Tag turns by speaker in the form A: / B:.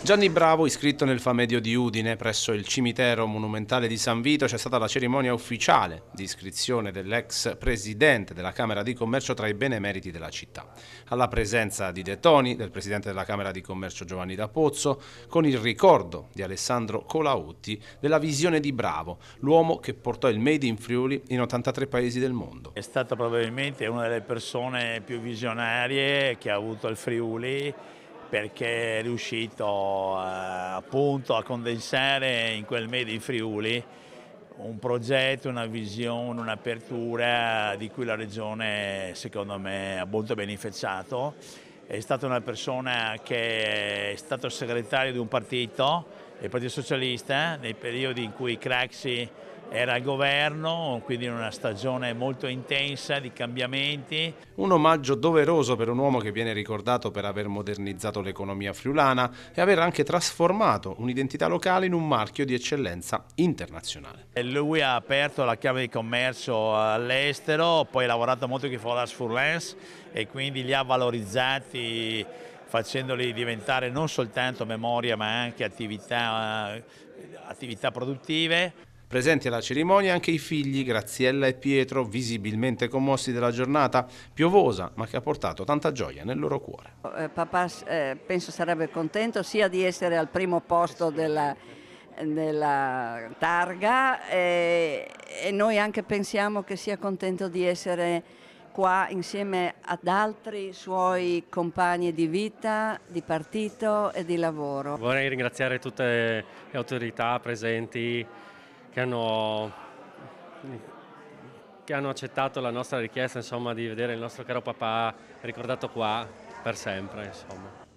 A: Gianni Bravo, iscritto nel Famedio di Udine, presso il cimitero monumentale di San Vito, c'è stata la cerimonia ufficiale di iscrizione dell'ex presidente della Camera di Commercio tra i benemeriti della città. Alla presenza di De Toni, del presidente della Camera di Commercio Giovanni D'Apozzo, con il ricordo di Alessandro Colautti della visione di Bravo, l'uomo che portò il Made in Friuli in 83 paesi del mondo.
B: È stata probabilmente una delle persone più visionarie che ha avuto il Friuli, perché è riuscito appunto a condensare in quel Made in Friuli un progetto, una visione, un'apertura di cui la Regione secondo me ha molto beneficiato. È stata una persona che è stato segretario di un partito, il Partito Socialista, nei periodi in cui Craxi era al governo, quindi in una stagione molto intensa di cambiamenti.
A: Un omaggio doveroso per un uomo che viene ricordato per aver modernizzato l'economia friulana e aver anche trasformato un'identità locale in un marchio di eccellenza internazionale.
B: Lui ha aperto la Camera di Commercio all'estero, poi ha lavorato molto con i Forage Fourlens e quindi li ha valorizzati facendoli diventare non soltanto memoria ma anche attività produttive.
A: Presenti alla cerimonia anche i figli Graziella e Pietro, visibilmente commossi dalla giornata piovosa, ma che ha portato tanta gioia nel loro cuore.
C: Papà penso sarebbe contento sia di essere al primo posto della targa e noi anche pensiamo che sia contento di essere qua insieme ad altri suoi compagni di vita, di partito e di lavoro.
D: Vorrei ringraziare tutte le autorità presenti che hanno accettato la nostra richiesta, insomma, di vedere il nostro caro papà ricordato qua per sempre, insomma.